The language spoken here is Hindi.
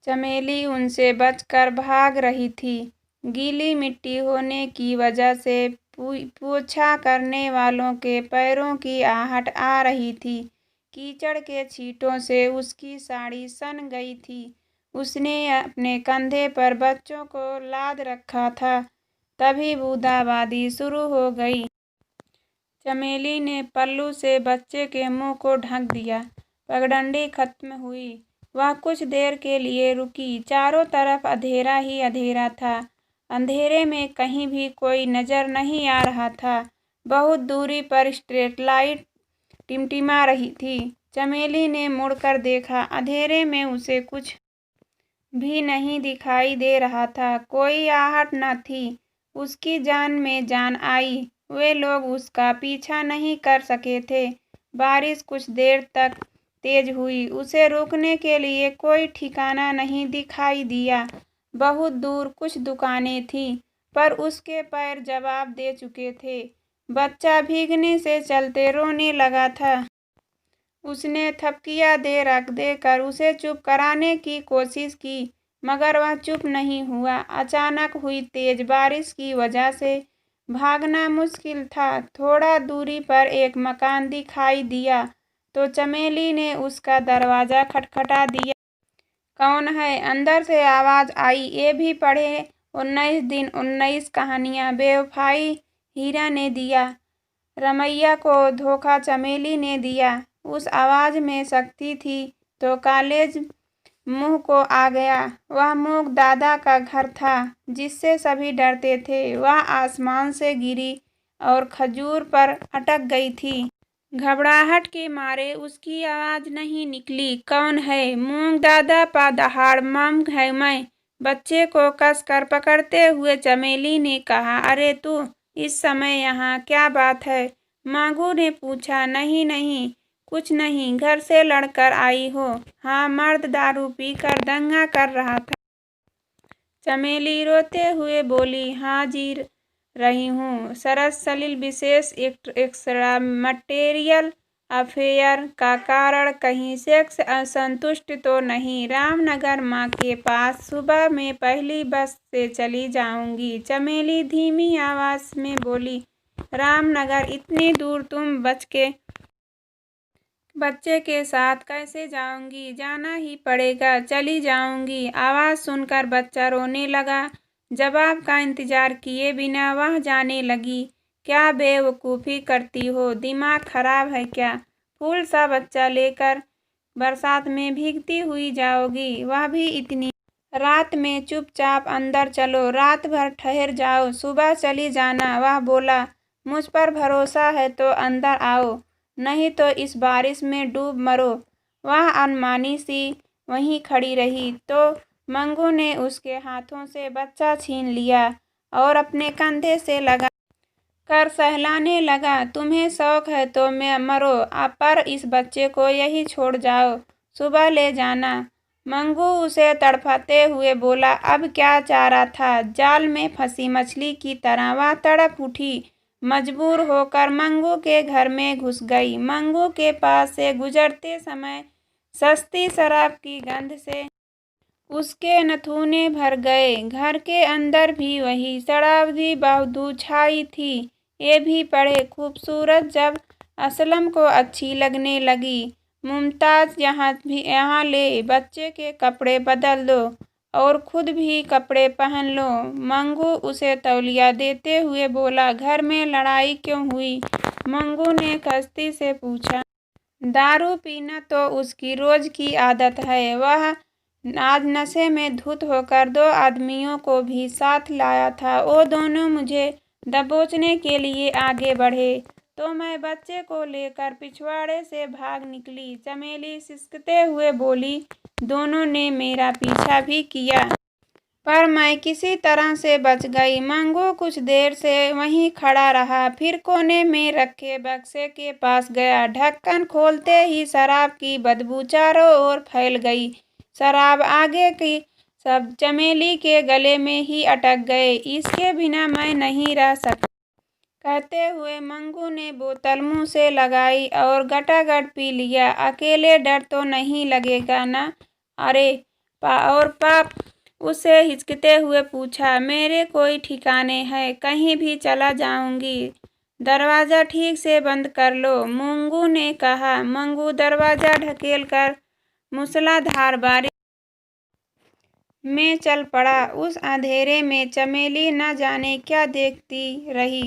चमेली उनसे बचकर भाग रही थी। गीली मिट्टी होने की वजह से पोछा करने वालों के पैरों की आहट आ रही थी। कीचड़ के छींटों से उसकी साड़ी सन गई थी। उसने अपने कंधे पर बच्चों को लाद रखा था। तभी बूंदाबांदी शुरू हो गई। चमेली ने पल्लू से बच्चे के मुंह को ढक दिया। पगडंडी खत्म हुई। वह कुछ देर के लिए रुकी। चारों तरफ अंधेरा ही अंधेरा था। अंधेरे में कहीं भी कोई नजर नहीं आ रहा था। बहुत दूरी पर स्ट्रीट लाइट टिमटिमा रही थी। चमेली ने मुड़कर देखा। अंधेरे में उसे कुछ भी नहीं दिखाई दे रहा था। कोई आहट न थी। उसकी जान में जान आई। वे लोग उसका पीछा नहीं कर सके थे। बारिश कुछ देर तक तेज हुई। उसे रोकने के लिए कोई ठिकाना नहीं दिखाई दिया। बहुत दूर कुछ दुकानें थीं, पर उसके पैर जवाब दे चुके थे। बच्चा भीगने से चलते रोने लगा था। उसने थपकियां दे रख देकर उसे चुप कराने की कोशिश की, मगर वह चुप नहीं हुआ। अचानक हुई तेज बारिश की वजह से भागना मुश्किल था। थोड़ा दूरी पर एक मकान दिखाई दिया तो चमेली ने उसका दरवाज़ा खटखटा दिया। कौन है? अंदर से आवाज़ आई। ये भी पढ़े 19 दिन 19 कहानियाँ। बेवफाई हीरा ने दिया, रमैया को धोखा चमेली ने दिया। उस आवाज़ में शक्ति थी तो कॉलेज मुंह को आ गया। वह मूक दादा का घर था जिससे सभी डरते थे। वह आसमान से गिरी और खजूर पर अटक गई थी। घबराहट के मारे उसकी आवाज़ नहीं निकली। कौन है? मूंग दादा पा दहाड़ मम है मैं। बच्चे को कसकर पकड़ते हुए चमेली ने कहा। अरे तू इस समय यहाँ क्या बात है? मांगू ने पूछा। नहीं नहीं, कुछ नहीं, घर से लड़कर आई हो। हाँ, मर्द दारू पीकर दंगा कर रहा था। चमेली रोते हुए बोली। हाँ जी रही हूँ। सरस सलील विशेष एक्स्ट्रा मटेरियल अफेयर का कारण कहीं सेक्स असंतुष्ट तो नहीं। रामनगर माँ के पास सुबह में पहली बस से चली जाऊंगी। चमेली धीमी आवाज में बोली। रामनगर? इतनी दूर तुम बच्चे के साथ कैसे जाऊंगी? जाना ही पड़ेगा। चली जाऊंगी। आवाज सुनकर बच्चा रोने लगा। जवाब का इंतजार किए बिना वह जाने लगी। क्या बेवकूफ़ी करती हो? दिमाग खराब है क्या? फूल सा बच्चा लेकर बरसात में भीगती हुई जाओगी, वह भी इतनी रात में? चुपचाप अंदर चलो, रात भर ठहर जाओ, सुबह चली जाना। वह बोला। मुझ पर भरोसा है तो अंदर आओ, नहीं तो इस बारिश में डूब मरो। वह अनमानी सी वहीं खड़ी रही तो मंगू ने उसके हाथों से बच्चा छीन लिया और अपने कंधे से लगा कर सहलाने लगा। तुम्हें शौक है तो मैं मरो, पर इस बच्चे को यही छोड़ जाओ, सुबह ले जाना। मंगू उसे तड़पाते हुए बोला। अब क्या चारा था? जाल में फंसी मछली की तरह वह तड़प उठी। मजबूर होकर मंगू के घर में घुस गई। मंगू के पास से गुजरते समय सस्ती शराब की गंध से उसके नथुने भर गए। घर के अंदर भी वही शराबी बदबू छाई थी। ये भी पढ़े। खूबसूरत जब असलम को अच्छी लगने लगी। मुमताज यहाँ ले, बच्चे के कपड़े बदल दो और खुद भी कपड़े पहन लो। मंगू उसे तौलिया देते हुए बोला। घर में लड़ाई क्यों हुई? मंगू ने कस्ती से पूछा। दारू पीना तो उसकी रोज की आदत है। वह आज नशे में धुत होकर 2 आदमियों को भी साथ लाया था। वो दोनों मुझे दबोचने के लिए आगे बढ़े तो मैं बच्चे को लेकर पिछवाड़े से भाग निकली। चमेली सिसकते हुए बोली। दोनों ने मेरा पीछा भी किया, पर मैं किसी तरह से बच गई। मंगू कुछ देर से वहीं खड़ा रहा, फिर कोने में रखे बक्से के पास गया। ढक्कन खोलते ही शराब की बदबू चारों ओर फैल गई। शराब आगे की सब चमेली के गले में ही अटक गए। इसके बिना मैं नहीं रह सकता, कहते हुए मंगू ने बोतल मुंह से लगाई और गटागट पी लिया। अकेले डर तो नहीं लगेगा ना? अरे और पाप उसे हिचकते हुए पूछा, मेरे कोई ठिकाने हैं, कहीं भी चला जाऊंगी, दरवाजा ठीक से बंद कर लो। मूंगू ने कहा। मंगू दरवाजा ढकेल कर मूसलाधार बारिश में चल पड़ा। उस अंधेरे में चमेली न जाने क्या देखती रही।